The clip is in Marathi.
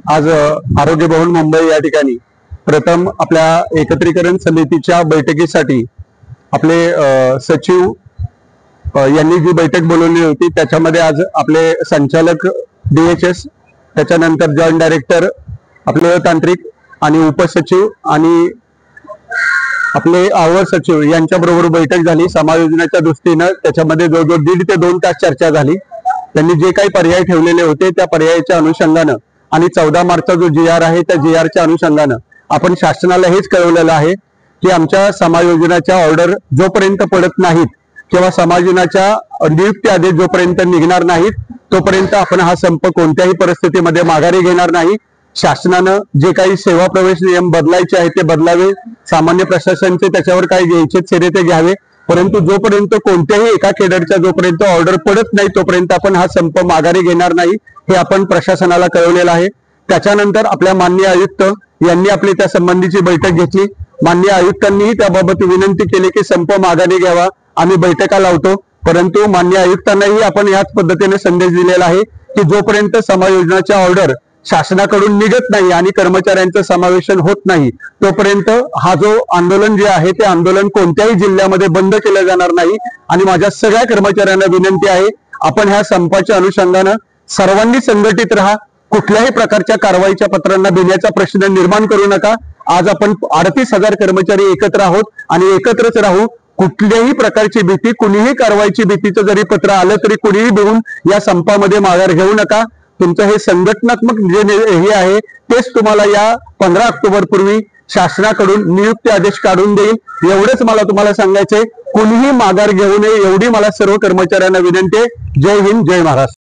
आज आरोग्य भवन मुंबई या ठिकाणी प्रथम आपल्या एकत्रीकरण समितीच्या बैठकीसाठी आपले सचिव यांनी जी बैठक बोलवली होती त्याच्यामध्ये आज आपले संचालक DHS, त्याच्यानंतर जॉईंट डायरेक्टर, आपले तांत्रिक आणि उपसचिव आणि आपले अवर सचिव यांच्याबरोबर बैठक झाली समायोजनाच्या दृष्टीनं। त्याच्यामध्ये जवळजवळ 1.5 ते 2 तास चर्चा झाली। त्यांनी जे काही पर्याय ठेवलेले होते त्या पर्यायाच्या अनुषंगानं आणि 14 मार्चचा जो GR आहे त्या GRच्या अनुषंगानं आपण शासनाला हेच कळवलेलं आहे की आमच्या समायोजनाच्या ऑर्डर जोपर्यंत पडत नाहीत किंवा समायोजनाच्या नियुक्ती आदेश जोपर्यंत निघणार नाहीत तोपर्यंत आपण हा संप कोणत्याही परिस्थितीमध्ये माघारी घेणार नाही। शासनानं जे काही सेवा प्रवेश नियम बदलायचे आहेत ते बदलावे, सामान्य प्रशासनाचे त्याच्यावर काही घ्यायचे सेरे ते घ्यावे, परंतु जोपर्यंत कोणत्याही एका केडरच्या जोपर्यंत ऑर्डर पडत नाही तोपर्यंत आपण हा संप माघारी घेणार नाही हे आपण प्रशासनाला कळवलेलं आहे। त्याच्यानंतर आपल्या माननीय आयुक्त यांनी आपली त्या संबंधीची बैठक घेतली। माननीय आयुक्तांनीही त्याबाबत विनंती केली की संप माघारी घ्यावा, आम्ही बैठका लावतो, परंतु माननीय आयुक्तांनाही आपण याच पद्धतीने संदेश दिलेला आहे की जोपर्यंत समायोजनाच्या ऑर्डर शासनाकडून निघत नाही आणि कर्मचाऱ्यांचं समावेशन होत नाही तोपर्यंत हा जो आंदोलन जे आहे ते आंदोलन कोणत्याही जिल्ह्यामध्ये बंद केलं जाणार नाही। आणि माझ्या सगळ्या कर्मचाऱ्यांना विनंती आहे, आपण ह्या संपाच्या अनुषंगानं सर्वांनी संघटित राहा, कुठल्याही प्रकारच्या कारवाईच्या पत्रांना भिण्याचा प्रश्न निर्माण करू नका। आज आपण 38,000 कर्मचारी एकत्र आहोत आणि एकत्रच राहू। कुठल्याही प्रकारची भीती, कुणीही कारवाईची भीतीचं जरी पत्र आलं तरी कुणीही भिवून या संपामध्ये माघार घेऊ नका। तुमचं हे संघटनात्मक जे हे आहे तेच तुम्हाला या 15 ऑक्टोबर पूर्वी शासनाकडून नियुक्ती आदेश काढून देईल। एवढंच मला तुम्हाला सांगायचंय, कुणीही माघार घेऊ नये एवढी मला सर्व कर्मचाऱ्यांना विनंती आहे। जय हिंद, जय महाराष्ट्र।